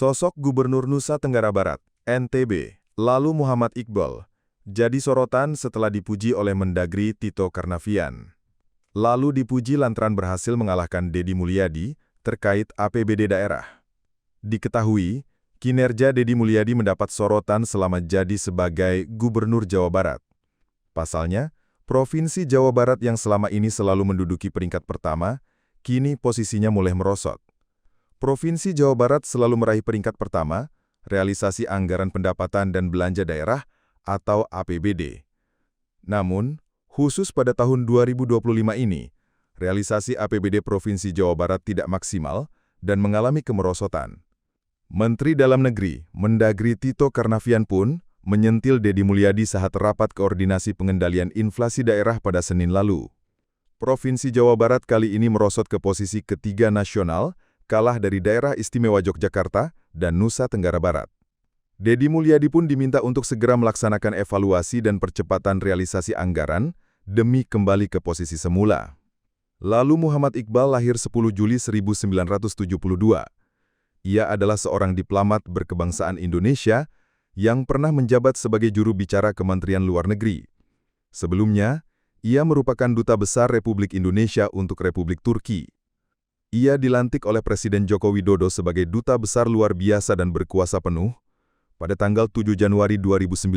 Sosok Gubernur Nusa Tenggara Barat, NTB, Lalu Muhammad Iqbal, jadi sorotan setelah dipuji oleh Mendagri Tito Karnavian. Lalu dipuji lantaran berhasil mengalahkan Deddy Mulyadi terkait APBD daerah. Diketahui, kinerja Deddy Mulyadi mendapat sorotan selama jadi sebagai Gubernur Jawa Barat. Pasalnya, Provinsi Jawa Barat yang selama ini selalu menduduki peringkat pertama, kini posisinya mulai merosot. Provinsi Jawa Barat selalu meraih peringkat pertama, realisasi anggaran pendapatan dan belanja daerah atau APBD. Namun, khusus pada tahun 2025 ini, realisasi APBD Provinsi Jawa Barat tidak maksimal dan mengalami kemerosotan. Menteri Dalam Negeri, Mendagri Tito Karnavian pun menyentil Deddy Mulyadi saat rapat koordinasi pengendalian inflasi daerah pada Senin lalu. Provinsi Jawa Barat kali ini merosot ke posisi ketiga nasional, kalah dari Daerah Istimewa Yogyakarta dan Nusa Tenggara Barat. Deddy Mulyadi pun diminta untuk segera melaksanakan evaluasi dan percepatan realisasi anggaran demi kembali ke posisi semula. Lalu Muhammad Iqbal lahir 10 Juli 1972. Ia adalah seorang diplomat berkebangsaan Indonesia yang pernah menjabat sebagai juru bicara Kementerian Luar Negeri. Sebelumnya, ia merupakan Duta Besar Republik Indonesia untuk Republik Turki. Ia dilantik oleh Presiden Joko Widodo sebagai Duta Besar Luar Biasa dan Berkuasa Penuh pada tanggal 7 Januari 2019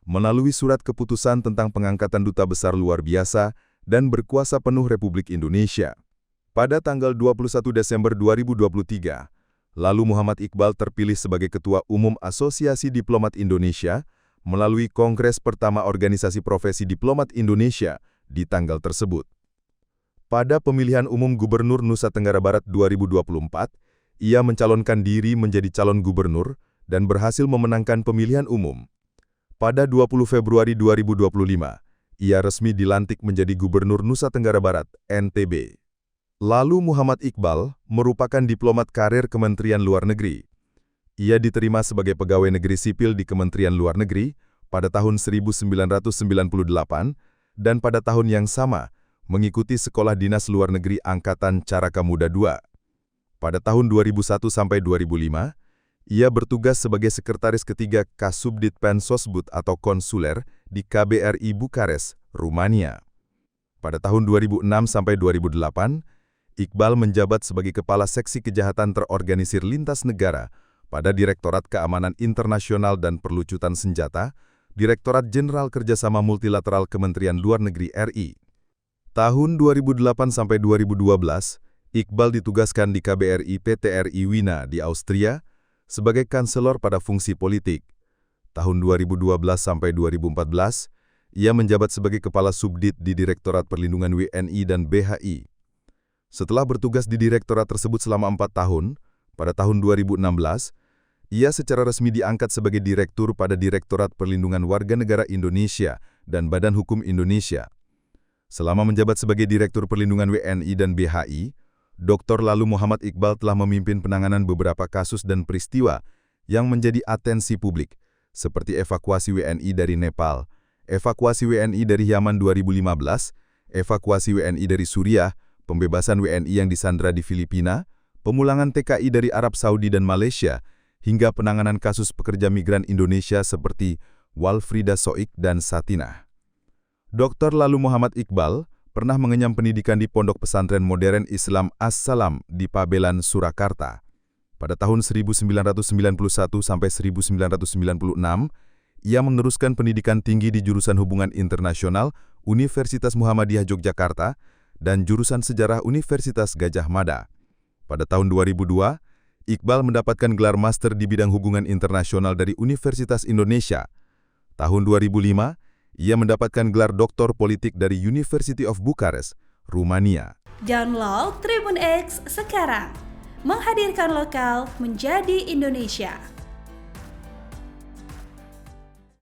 melalui surat keputusan tentang pengangkatan Duta Besar Luar Biasa dan Berkuasa Penuh Republik Indonesia. Pada tanggal 21 Desember 2023, lalu Muhammad Iqbal terpilih sebagai Ketua Umum Asosiasi Diplomat Indonesia melalui Kongres pertama Organisasi Profesi Diplomat Indonesia di tanggal tersebut. Pada pemilihan umum Gubernur Nusa Tenggara Barat 2024, ia mencalonkan diri menjadi calon gubernur dan berhasil memenangkan pemilihan umum. Pada 20 Februari 2025, ia resmi dilantik menjadi Gubernur Nusa Tenggara Barat, NTB. Lalu Muhammad Iqbal merupakan diplomat karir Kementerian Luar Negeri. Ia diterima sebagai pegawai negeri sipil di Kementerian Luar Negeri pada tahun 1998 dan pada tahun yang sama, mengikuti Sekolah Dinas Luar Negeri Angkatan Caraka Muda II. Pada tahun 2001 sampai 2005, ia bertugas sebagai Sekretaris Ketiga Kasubdit Pensosbud atau konsuler di KBRI Bukares, Rumania. Pada tahun 2006 sampai 2008, Iqbal menjabat sebagai Kepala Seksi Kejahatan Terorganisir Lintas Negara pada Direktorat Keamanan Internasional dan Perlucutan Senjata, Direktorat Jenderal Kerjasama Multilateral Kementerian Luar Negeri RI. Tahun 2008 sampai 2012, Iqbal ditugaskan di KBRI PTRI Wina di Austria sebagai kanselor pada fungsi politik. Tahun 2012 sampai 2014, ia menjabat sebagai Kepala Subdit di Direktorat Perlindungan WNI dan BHI. Setelah bertugas di direktorat tersebut selama 4 tahun, pada tahun 2016, ia secara resmi diangkat sebagai Direktur pada Direktorat Perlindungan Warga Negara Indonesia dan Badan Hukum Indonesia. Selama menjabat sebagai Direktur Perlindungan WNI dan BHI, Dr. Lalu Muhammad Iqbal telah memimpin penanganan beberapa kasus dan peristiwa yang menjadi atensi publik, seperti evakuasi WNI dari Nepal, evakuasi WNI dari Yaman 2015, evakuasi WNI dari Suriah, pembebasan WNI yang disandra di Filipina, pemulangan TKI dari Arab Saudi dan Malaysia, hingga penanganan kasus pekerja migran Indonesia seperti Walfrida Soik dan Satinah. Dr. Lalu Muhammad Iqbal pernah mengenyam pendidikan di Pondok Pesantren Modern Islam As-Salam di Pabelan, Surakarta. Pada tahun 1991 sampai 1996, ia meneruskan pendidikan tinggi di jurusan Hubungan Internasional Universitas Muhammadiyah Yogyakarta dan jurusan Sejarah Universitas Gadjah Mada. Pada tahun 2002, Iqbal mendapatkan gelar master di bidang hubungan internasional dari Universitas Indonesia. Tahun 2005, ia mendapatkan gelar doktor politik dari University of Bucharest, Rumania. Download Tribun X sekarang, menghadirkan lokal menjadi Indonesia.